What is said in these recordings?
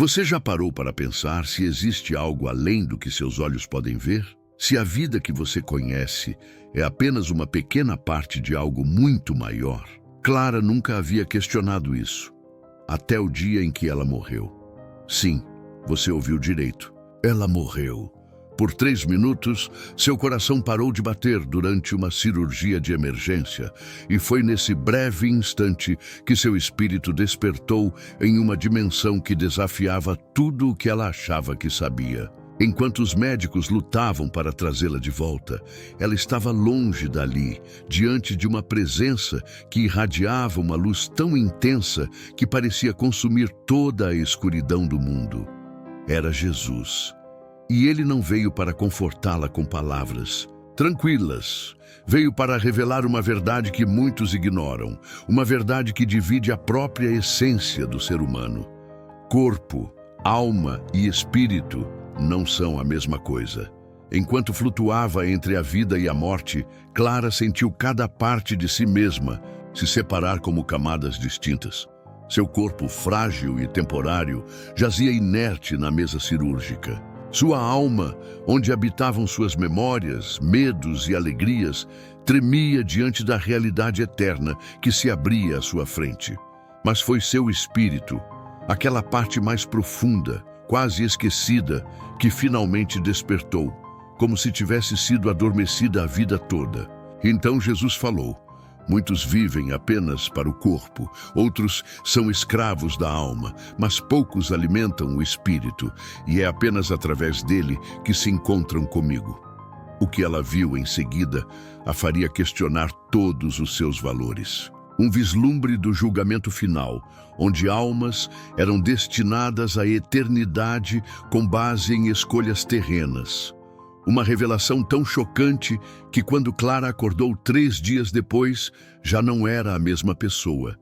Você já parou para pensar se existe algo além do que seus olhos podem ver? Se a vida que você conhece é apenas uma pequena parte de algo muito maior? Clara nunca havia questionado isso, até o dia em que ela morreu. Sim, você ouviu direito. Ela morreu. Por 3 minutos, seu coração parou de bater durante uma cirurgia de emergência, e foi nesse breve instante que seu espírito despertou em uma dimensão que desafiava tudo o que ela achava que sabia. Enquanto os médicos lutavam para trazê-la de volta, ela estava longe dali, diante de uma presença que irradiava uma luz tão intensa que parecia consumir toda a escuridão do mundo. Era Jesus. E ele não veio para confortá-la com palavras tranquilas. Veio para revelar uma verdade que muitos ignoram, uma verdade que divide a própria essência do ser humano. Corpo, alma e espírito não são a mesma coisa. Enquanto flutuava entre a vida e a morte, Clara sentiu cada parte de si mesma se separar como camadas distintas. Seu corpo frágil e temporário jazia inerte na mesa cirúrgica. Sua alma, onde habitavam suas memórias, medos e alegrias, tremia diante da realidade eterna que se abria à sua frente. Mas foi seu espírito, aquela parte mais profunda, quase esquecida, que finalmente despertou, como se tivesse sido adormecida a vida toda. Então Jesus falou: muitos vivem apenas para o corpo, outros são escravos da alma, mas poucos alimentam o espírito, e é apenas através dele que se encontram comigo. O que ela viu em seguida a faria questionar todos os seus valores. Um vislumbre do julgamento final, onde almas eram destinadas à eternidade com base em escolhas terrenas. Uma revelação tão chocante que, quando Clara acordou 3 dias depois, já não era a mesma pessoa.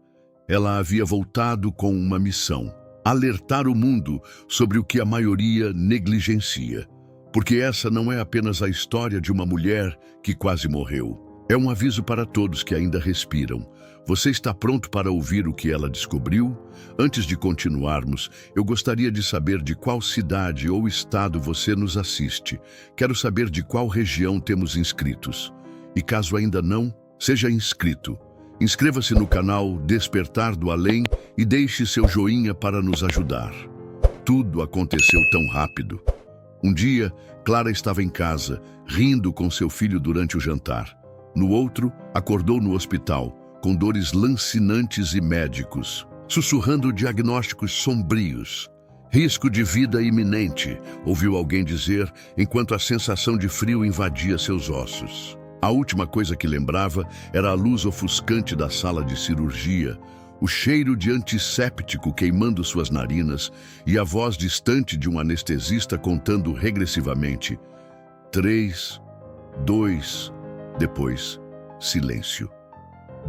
Ela havia voltado com uma missão: alertar o mundo sobre o que a maioria negligencia. Porque essa não é apenas a história de uma mulher que quase morreu. É um aviso para todos que ainda respiram. Você está pronto para ouvir o que ela descobriu? Antes de continuarmos, eu gostaria de saber de qual cidade ou estado você nos assiste. Quero saber de qual região temos inscritos. E caso ainda não, seja inscrito. Inscreva-se no canal Despertar do Além e deixe seu joinha para nos ajudar. Tudo aconteceu tão rápido. Um dia, Clara estava em casa, rindo com seu filho durante o jantar. No outro, acordou no hospital, com dores lancinantes e médicos, sussurrando diagnósticos sombrios. Risco de vida iminente, ouviu alguém dizer, enquanto a sensação de frio invadia seus ossos. A última coisa que lembrava era a luz ofuscante da sala de cirurgia, o cheiro de antisséptico queimando suas narinas e a voz distante de um anestesista contando regressivamente. 3, 2, depois, silêncio.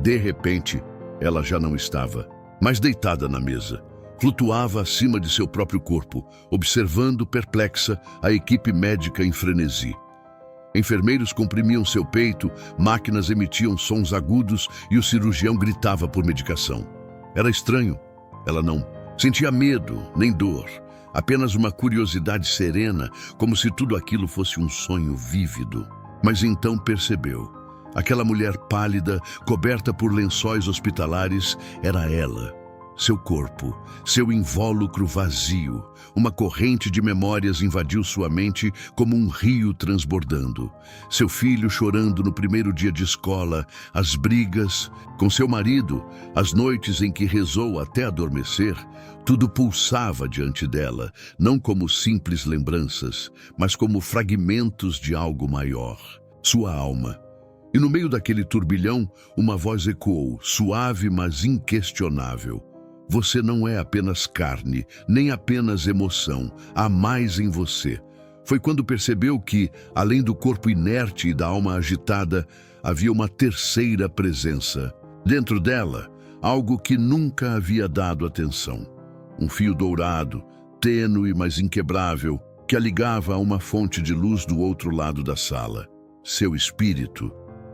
De repente, ela já não estava, mas deitada na mesa. Flutuava acima de seu próprio corpo, observando perplexa a equipe médica em frenesi. Enfermeiros comprimiam seu peito, máquinas emitiam sons agudos e o cirurgião gritava por medicação. Era estranho. Ela não sentia medo, nem dor, apenas uma curiosidade serena, como se tudo aquilo fosse um sonho vívido. Mas então percebeu. Aquela mulher pálida, coberta por lençóis hospitalares, era ela. Seu corpo, seu invólucro vazio. Uma corrente de memórias invadiu sua mente como um rio transbordando. Seu filho chorando no primeiro dia de escola, as brigas com seu marido, as noites em que rezou até adormecer. Tudo pulsava diante dela, não como simples lembranças, mas como fragmentos de algo maior. Sua alma. E no meio daquele turbilhão, uma voz ecoou, suave mas inquestionável. Você não é apenas carne, nem apenas emoção, há mais em você. Foi quando percebeu que, além do corpo inerte e da alma agitada, havia uma terceira presença. Dentro dela, algo que nunca havia dado atenção. Um fio dourado, tênue mas inquebrável, que a ligava a uma fonte de luz do outro lado da sala. Seu espírito.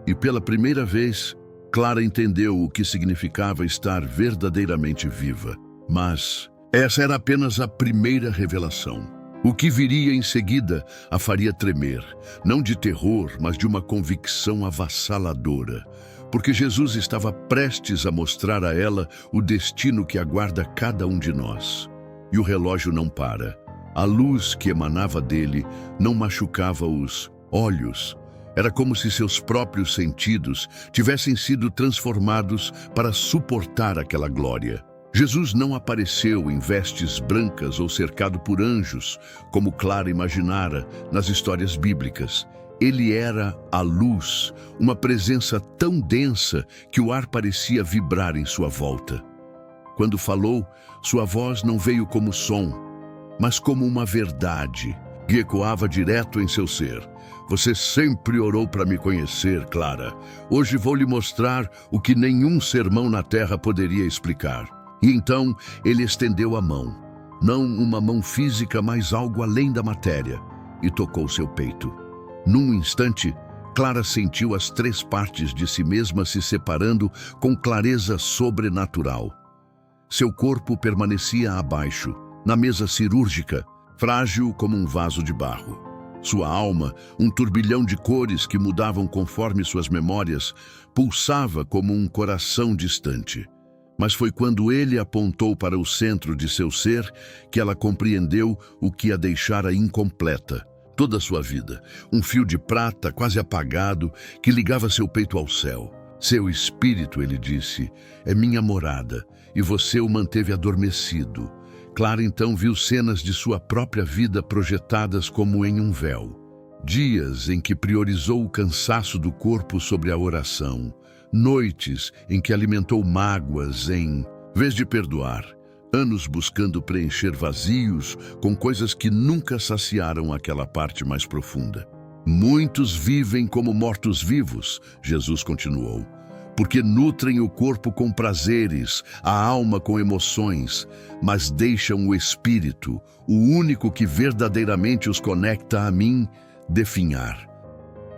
E pela primeira vez, Clara entendeu o que significava estar verdadeiramente viva. Mas Essa era apenas a primeira revelação. O que viria em seguida a faria tremer, não de terror, mas de uma convicção avassaladora, porque Jesus estava prestes a mostrar a ela o destino que aguarda cada um de nós. E o relógio não para. A luz que emanava dele não machucava os olhos. Era como se seus próprios sentidos tivessem sido transformados para suportar aquela glória. Jesus não apareceu em vestes brancas ou cercado por anjos, como Clara imaginara nas histórias bíblicas. Ele era a luz, uma presença tão densa que o ar parecia vibrar em sua volta. Quando falou, sua voz não veio como som, mas como uma verdade que ecoava direto em seu ser. Você sempre orou para me conhecer, Clara. Hoje vou lhe mostrar o que nenhum sermão na terra poderia explicar. E então ele estendeu a mão, não uma mão física, mas algo além da matéria, e tocou seu peito. Num instante, Clara sentiu as 3 partes de si mesma se separando com clareza sobrenatural. Seu corpo permanecia abaixo, na mesa cirúrgica, frágil como um vaso de barro. Sua alma, um turbilhão de cores que mudavam conforme suas memórias, pulsava como um coração distante. Mas foi quando ele apontou para o centro de seu ser que ela compreendeu o que a deixara incompleta. Toda a sua vida, um fio de prata quase apagado que ligava seu peito ao céu. Seu espírito, ele disse, é minha morada, e você o manteve adormecido. Clara então viu cenas de sua própria vida projetadas como em um véu. Dias em que priorizou o cansaço do corpo sobre a oração. Noites em que alimentou mágoas em vez de perdoar. Anos buscando preencher vazios com coisas que nunca saciaram aquela parte mais profunda. Muitos vivem como mortos-vivos, Jesus continuou, porque nutrem o corpo com prazeres, a alma com emoções, mas deixam o espírito, o único que verdadeiramente os conecta a mim, definhar.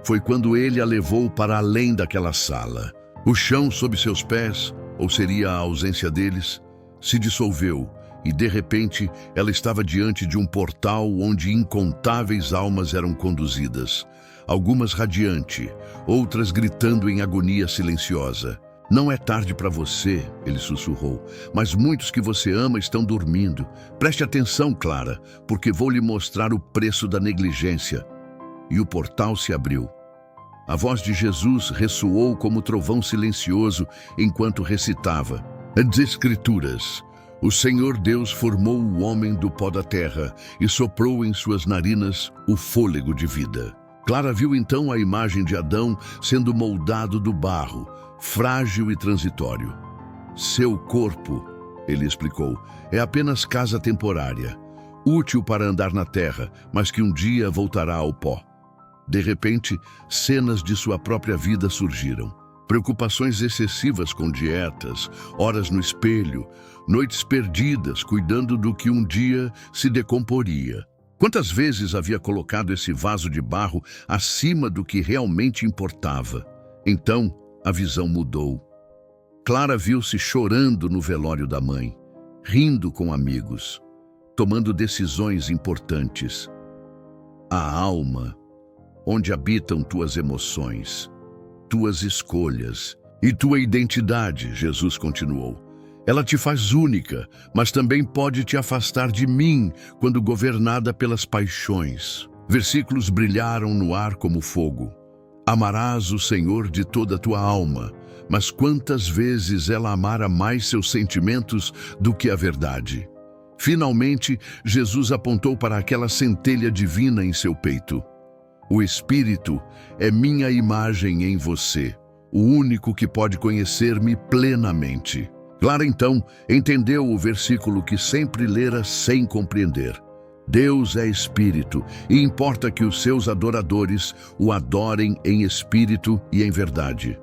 Foi quando ele a levou para além daquela sala. O chão sob seus pés, ou seria a ausência deles, se dissolveu e, de repente, ela estava diante de um portal onde incontáveis almas eram conduzidas. Algumas radiante, outras gritando em agonia silenciosa. Não é tarde para você, ele sussurrou, mas muitos que você ama estão dormindo. Preste atenção, Clara, porque vou lhe mostrar o preço da negligência. E o portal se abriu. A voz de Jesus ressoou como trovão silencioso enquanto recitava. As Escrituras. O Senhor Deus formou o homem do pó da terra e soprou em suas narinas o fôlego de vida. Clara viu então a imagem de Adão sendo moldado do barro, frágil e transitório. Seu corpo, ele explicou, é apenas casa temporária, útil para andar na terra, mas que um dia voltará ao pó. De repente, cenas de sua própria vida surgiram. Preocupações excessivas com dietas, horas no espelho, noites perdidas cuidando do que um dia se decomporia. Quantas vezes havia colocado esse vaso de barro acima do que realmente importava? Então, a visão mudou. Clara viu-se chorando no velório da mãe, rindo com amigos, tomando decisões importantes. A alma, onde habitam tuas emoções, tuas escolhas e tua identidade, Jesus continuou. Ela te faz única, mas também pode te afastar de mim quando governada pelas paixões. Versículos brilharam no ar como fogo. Amarás o Senhor de toda a tua alma, mas quantas vezes ela amara mais seus sentimentos do que a verdade? Finalmente, Jesus apontou para aquela centelha divina em seu peito. O Espírito é minha imagem em você, o único que pode conhecer-me plenamente. Clara, então, entendeu o versículo que sempre lera sem compreender. Deus é Espírito e importa que os seus adoradores o adorem em espírito e em verdade.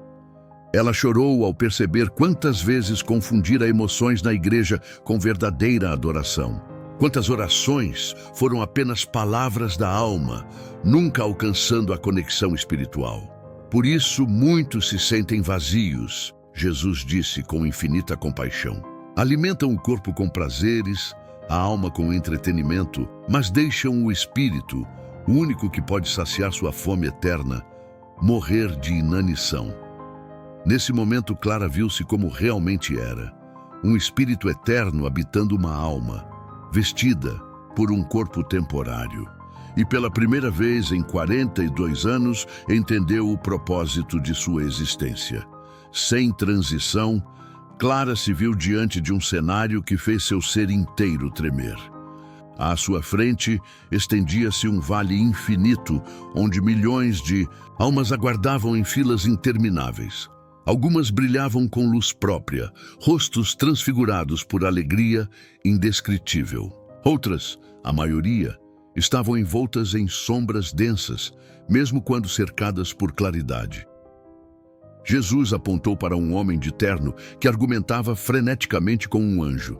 Ela chorou ao perceber quantas vezes confundira emoções na igreja com verdadeira adoração. Quantas orações foram apenas palavras da alma, nunca alcançando a conexão espiritual. Por isso, muitos se sentem vazios, Jesus disse com infinita compaixão. Alimentam o corpo com prazeres, a alma com entretenimento, mas deixam o espírito, o único que pode saciar sua fome eterna, morrer de inanição. Nesse momento, Clara viu-se como realmente era, um espírito eterno habitando uma alma, vestida por um corpo temporário. E pela primeira vez em 42 anos, entendeu o propósito de sua existência. Sem transição, Clara se viu diante de um cenário que fez seu ser inteiro tremer. À sua frente, estendia-se um vale infinito, onde milhões de almas aguardavam em filas intermináveis. Algumas brilhavam com luz própria, rostos transfigurados por alegria indescritível. Outras, a maioria, estavam envoltas em sombras densas, mesmo quando cercadas por claridade. Jesus apontou para um homem de terno que argumentava freneticamente com um anjo.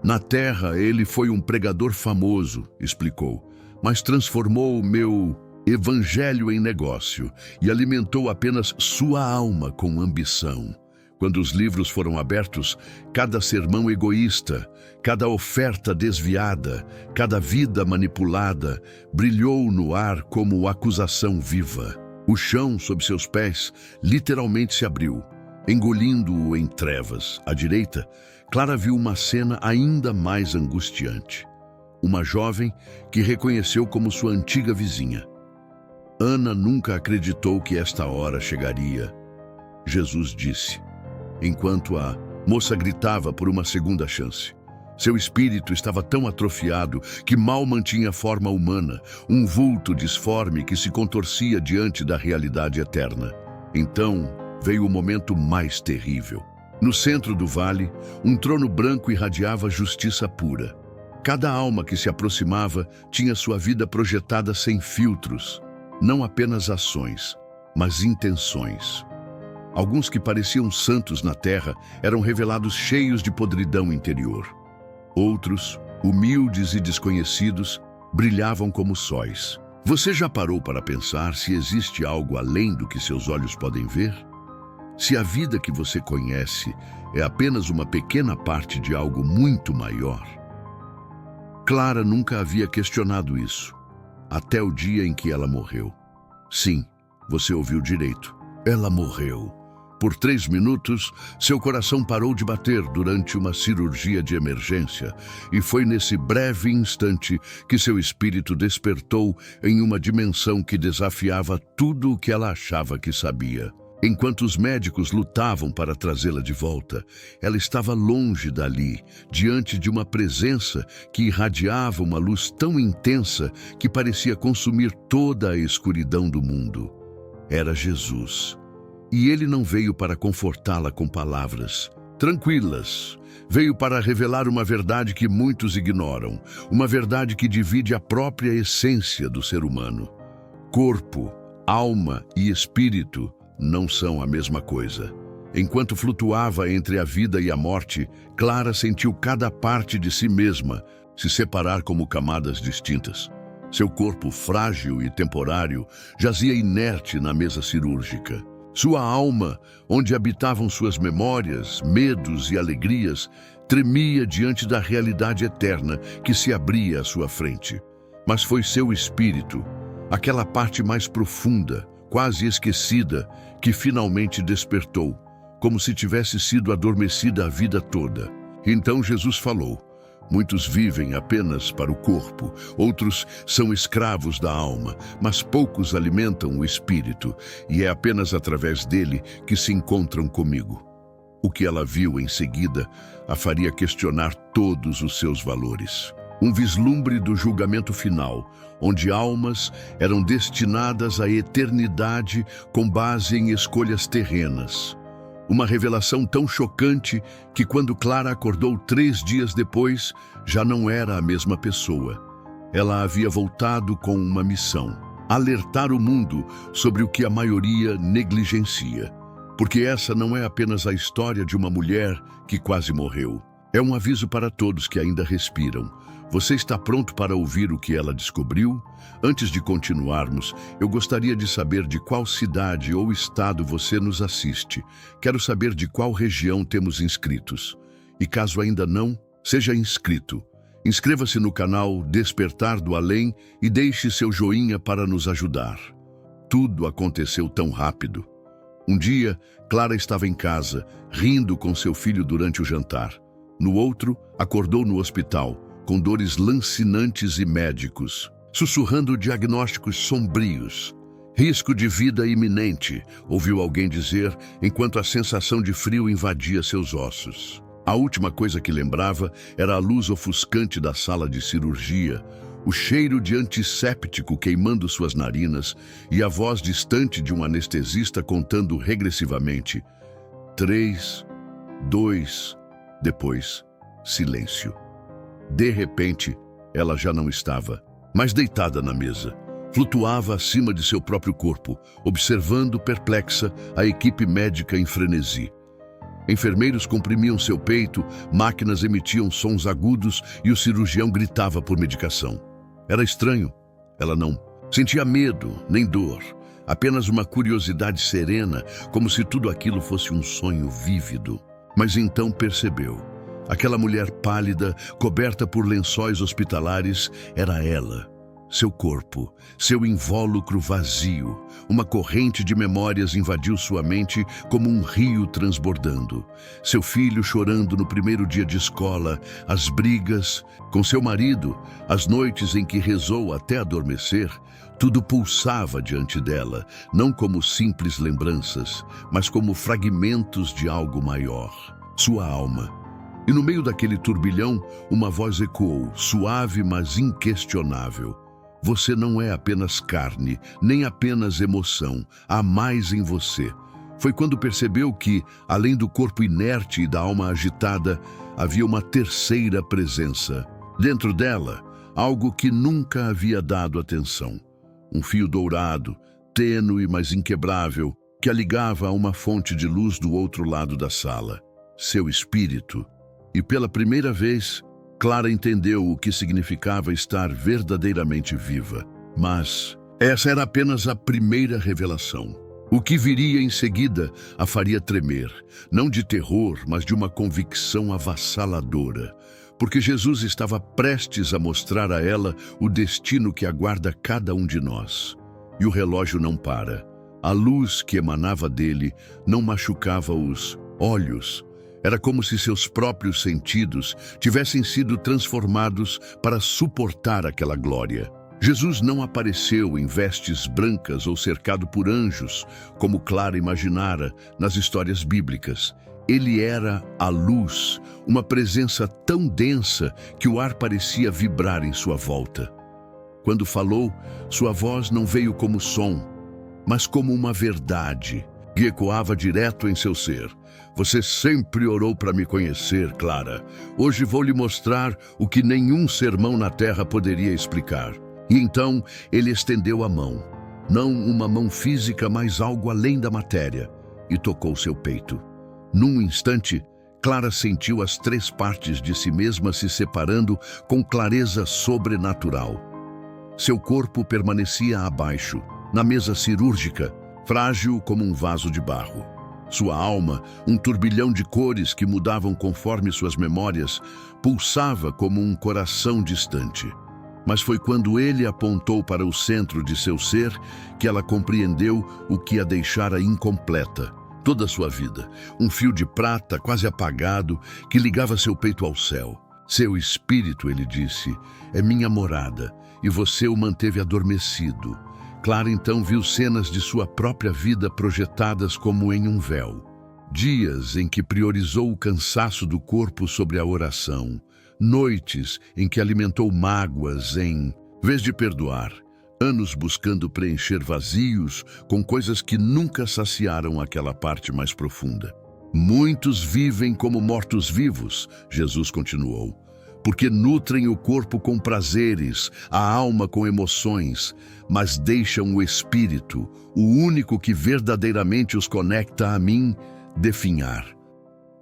Na terra, ele foi um pregador famoso, explicou, mas transformou o meu evangelho em negócio e alimentou apenas sua alma com ambição. Quando os livros foram abertos, cada sermão egoísta, cada oferta desviada, cada vida manipulada, brilhou no ar como acusação viva. O chão sob seus pés literalmente se abriu, engolindo-o em trevas. À direita, Clara viu uma cena ainda mais angustiante. Uma jovem que reconheceu como sua antiga vizinha. Ana nunca acreditou que esta hora chegaria. Jesus disse, enquanto a moça gritava por uma segunda chance. Seu espírito estava tão atrofiado que mal mantinha forma humana, um vulto disforme que se contorcia diante da realidade eterna. Então veio o momento mais terrível. No centro do vale, um trono branco irradiava justiça pura. Cada alma que se aproximava tinha sua vida projetada sem filtros, não apenas ações, mas intenções. Alguns que pareciam santos na terra eram revelados cheios de podridão interior. Outros, humildes e desconhecidos, brilhavam como sóis. Você já parou para pensar se existe algo além do que seus olhos podem ver? Se a vida que você conhece é apenas uma pequena parte de algo muito maior? Clara nunca havia questionado isso, até o dia em que ela morreu. Sim, você ouviu direito. Ela morreu. Por 3 minutos, seu coração parou de bater durante uma cirurgia de emergência, e foi nesse breve instante que seu espírito despertou em uma dimensão que desafiava tudo o que ela achava que sabia. Enquanto os médicos lutavam para trazê-la de volta, ela estava longe dali, diante de uma presença que irradiava uma luz tão intensa que parecia consumir toda a escuridão do mundo. Era Jesus. E ele não veio para confortá-la com palavras tranquilas. Veio para revelar uma verdade que muitos ignoram, uma verdade que divide a própria essência do ser humano. Corpo, alma e espírito não são a mesma coisa. Enquanto flutuava entre a vida e a morte, Clara sentiu cada parte de si mesma se separar como camadas distintas. Seu corpo frágil e temporário jazia inerte na mesa cirúrgica. Sua alma, onde habitavam suas memórias, medos e alegrias, tremia diante da realidade eterna que se abria à sua frente. Mas foi seu espírito, aquela parte mais profunda, quase esquecida, que finalmente despertou, como se tivesse sido adormecida a vida toda. Então Jesus falou: muitos vivem apenas para o corpo, outros são escravos da alma, mas poucos alimentam o espírito, e é apenas através dele que se encontram comigo. O que ela viu em seguida a faria questionar todos os seus valores. Um vislumbre do julgamento final, onde almas eram destinadas à eternidade com base em escolhas terrenas. Uma revelação tão chocante que quando Clara acordou 3 dias depois, já não era a mesma pessoa. Ela havia voltado com uma missão: alertar o mundo sobre o que a maioria negligencia. Porque essa não é apenas a história de uma mulher que quase morreu. É um aviso para todos que ainda respiram. Você está pronto para ouvir o que ela descobriu? Antes de continuarmos, eu gostaria de saber de qual cidade ou estado você nos assiste. Quero saber de qual região temos inscritos. E caso ainda não, seja inscrito. Inscreva-se no canal Despertar do Além e deixe seu joinha para nos ajudar. Tudo aconteceu tão rápido. Um dia, Clara estava em casa, rindo com seu filho durante o jantar. No outro, acordou no hospital, com dores lancinantes e médicos, sussurrando diagnósticos sombrios. Risco de vida iminente, ouviu alguém dizer, enquanto a sensação de frio invadia seus ossos. A última coisa que lembrava era a luz ofuscante da sala de cirurgia, o cheiro de antisséptico queimando suas narinas e a voz distante de um anestesista contando regressivamente. 3, 2, depois, silêncio. De repente, ela já não estava, mas deitada na mesa. Flutuava acima de seu próprio corpo, observando perplexa a equipe médica em frenesi. Enfermeiros comprimiam seu peito, máquinas emitiam sons agudos e o cirurgião gritava por medicação. Era estranho. Ela não sentia medo, nem dor, apenas uma curiosidade serena, como se tudo aquilo fosse um sonho vívido. Mas então percebeu. Aquela mulher pálida, coberta por lençóis hospitalares, era ela. Seu corpo, seu invólucro vazio, uma corrente de memórias invadiu sua mente como um rio transbordando. Seu filho chorando no primeiro dia de escola, as brigas com seu marido, as noites em que rezou até adormecer, tudo pulsava diante dela, não como simples lembranças, mas como fragmentos de algo maior, sua alma. E no meio daquele turbilhão, uma voz ecoou, suave mas inquestionável. Você não é apenas carne, nem apenas emoção. Há mais em você. Foi quando percebeu que, além do corpo inerte e da alma agitada, havia uma terceira presença. Dentro dela, algo que nunca havia dado atenção. Um fio dourado, tênue mas inquebrável, que a ligava a uma fonte de luz do outro lado da sala. Seu espírito. E pela primeira vez, Clara entendeu o que significava estar verdadeiramente viva. Mas essa era apenas a primeira revelação. O que viria em seguida a faria tremer, não de terror, mas de uma convicção avassaladora. Porque Jesus estava prestes a mostrar a ela o destino que aguarda cada um de nós. E o relógio não para. A luz que emanava dele não machucava os olhos. Era como se seus próprios sentidos tivessem sido transformados para suportar aquela glória. Jesus não apareceu em vestes brancas ou cercado por anjos, como Clara imaginara nas histórias bíblicas. Ele era a luz, uma presença tão densa que o ar parecia vibrar em sua volta. Quando falou, sua voz não veio como som, mas como uma verdade que ecoava direto em seu ser. Você sempre orou para me conhecer, Clara. Hoje vou lhe mostrar o que nenhum sermão na terra poderia explicar. E então ele estendeu a mão. Não uma mão física, mas algo além da matéria. E tocou seu peito. Num instante, Clara sentiu as 3 partes de si mesma se separando com clareza sobrenatural. Seu corpo permanecia abaixo, na mesa cirúrgica, frágil como um vaso de barro. Sua alma, um turbilhão de cores que mudavam conforme suas memórias, pulsava como um coração distante. Mas foi quando ele apontou para o centro de seu ser que ela compreendeu o que a deixara incompleta. Toda a sua vida, um fio de prata quase apagado que ligava seu peito ao céu. Seu espírito, ele disse, é minha morada, e você o manteve adormecido. Clara então viu cenas de sua própria vida projetadas como em um véu. Dias em que priorizou o cansaço do corpo sobre a oração. Noites em que alimentou mágoas em vez de perdoar. Anos buscando preencher vazios com coisas que nunca saciaram aquela parte mais profunda. Muitos vivem como mortos-vivos, Jesus continuou, porque nutrem o corpo com prazeres, a alma com emoções, mas deixam o espírito, o único que verdadeiramente os conecta a mim, definhar.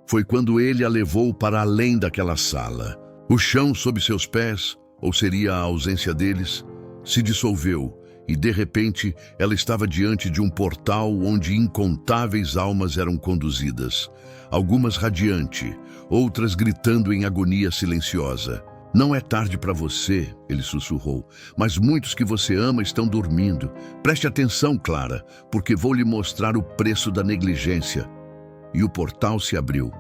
Foi quando ele a levou para além daquela sala. O chão sob seus pés, ou seria a ausência deles, se dissolveu e, de repente, ela estava diante de um portal onde incontáveis almas eram conduzidas, algumas radiante, outras gritando em agonia silenciosa. Não é tarde para você, ele sussurrou, mas muitos que você ama estão dormindo. Preste atenção, Clara, porque vou lhe mostrar o preço da negligência. E o portal se abriu.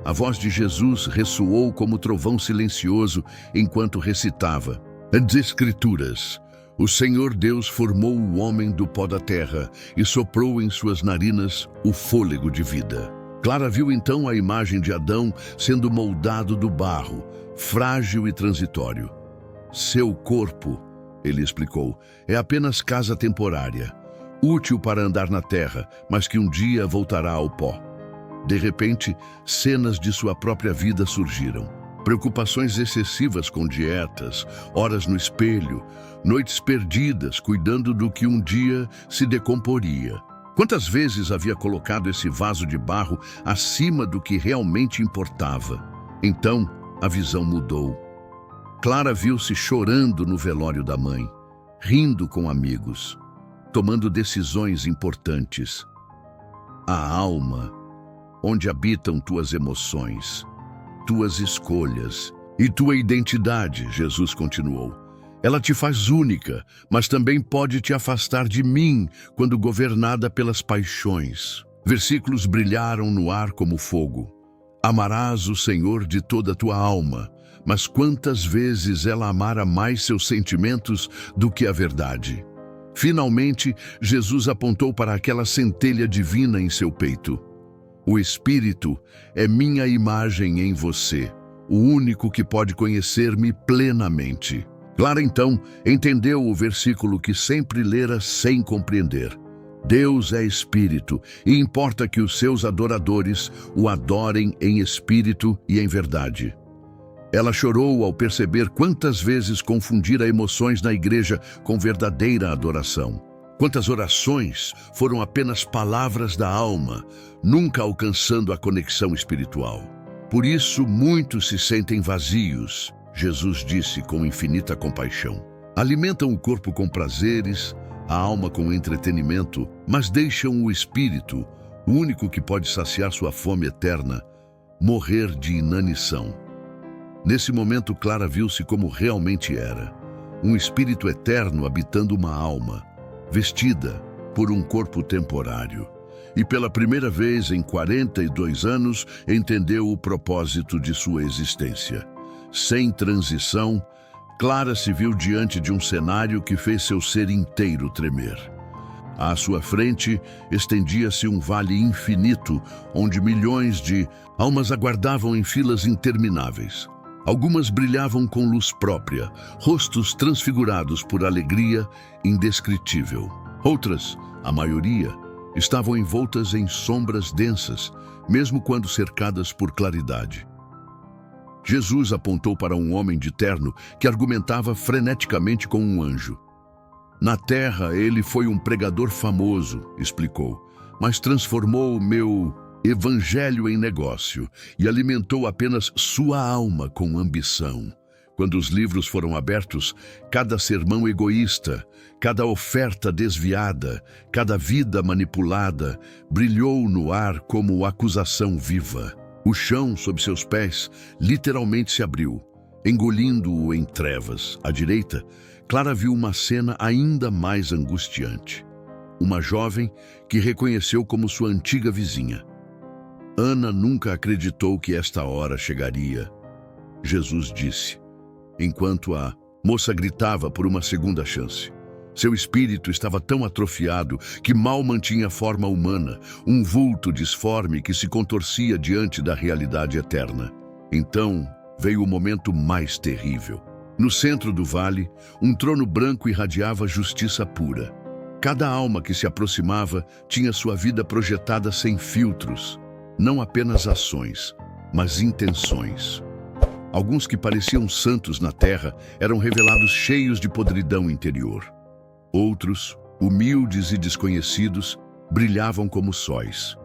A voz de Jesus ressoou como trovão silencioso enquanto recitava. As Escrituras. O Senhor Deus formou o homem do pó da terra e soprou em suas narinas o fôlego de vida. Clara viu então a imagem de Adão sendo moldado do barro, frágil e transitório. Seu corpo, ele explicou, é apenas casa temporária, útil para andar na terra, mas que um dia voltará ao pó. De repente, cenas de sua própria vida surgiram. Preocupações excessivas com dietas, horas no espelho, noites perdidas cuidando do que um dia se decomporia. Quantas vezes havia colocado esse vaso de barro acima do que realmente importava? Então, a visão mudou. Clara viu-se chorando no velório da mãe, rindo com amigos, tomando decisões importantes. A alma, onde habitam tuas emoções, tuas escolhas e tua identidade, Jesus continuou. Ela te faz única, mas também pode te afastar de mim quando governada pelas paixões. Versículos brilharam no ar como fogo. Amarás o Senhor de toda a tua alma, mas quantas vezes ela amara mais seus sentimentos do que a verdade? Finalmente, Jesus apontou para aquela centelha divina em seu peito. O Espírito é minha imagem em você, o único que pode conhecer-me plenamente. Clara, então, entendeu o versículo que sempre lera sem compreender. Deus é Espírito e importa que os seus adoradores o adorem em espírito e em verdade. Ela chorou ao perceber quantas vezes confundira emoções na igreja com verdadeira adoração. Quantas orações foram apenas palavras da alma, nunca alcançando a conexão espiritual. Por isso, muitos se sentem vazios, Jesus disse com infinita compaixão. Alimentam o corpo com prazeres, a alma com entretenimento, mas deixam o espírito, o único que pode saciar sua fome eterna, morrer de inanição. Nesse momento, Clara viu-se como realmente era. Um espírito eterno habitando uma alma, vestida por um corpo temporário. E pela primeira vez em 42 anos, entendeu o propósito de sua existência. Sem transição, Clara se viu diante de um cenário que fez seu ser inteiro tremer. À sua frente, estendia-se um vale infinito, onde milhões de almas aguardavam em filas intermináveis. Algumas brilhavam com luz própria, rostos transfigurados por alegria indescritível. Outras, a maioria, estavam envoltas em sombras densas, mesmo quando cercadas por claridade. Jesus apontou para um homem de terno que argumentava freneticamente com um anjo. Na terra, ele foi um pregador famoso, explicou, mas transformou o meu evangelho em negócio e alimentou apenas sua alma com ambição. Quando os livros foram abertos, cada sermão egoísta, cada oferta desviada, cada vida manipulada, brilhou no ar como acusação viva. O chão sob seus pés literalmente se abriu, engolindo-o em trevas. À direita, Clara viu uma cena ainda mais angustiante. Uma jovem que reconheceu como sua antiga vizinha. Ana nunca acreditou que esta hora chegaria. Jesus disse, enquanto a moça gritava por uma segunda chance. Seu espírito estava tão atrofiado que mal mantinha forma humana, um vulto disforme que se contorcia diante da realidade eterna. Então veio o momento mais terrível. No centro do vale, um trono branco irradiava justiça pura. Cada alma que se aproximava tinha sua vida projetada sem filtros, não apenas ações, mas intenções. Alguns que pareciam santos na terra eram revelados cheios de podridão interior. Outros, humildes e desconhecidos, brilhavam como sóis.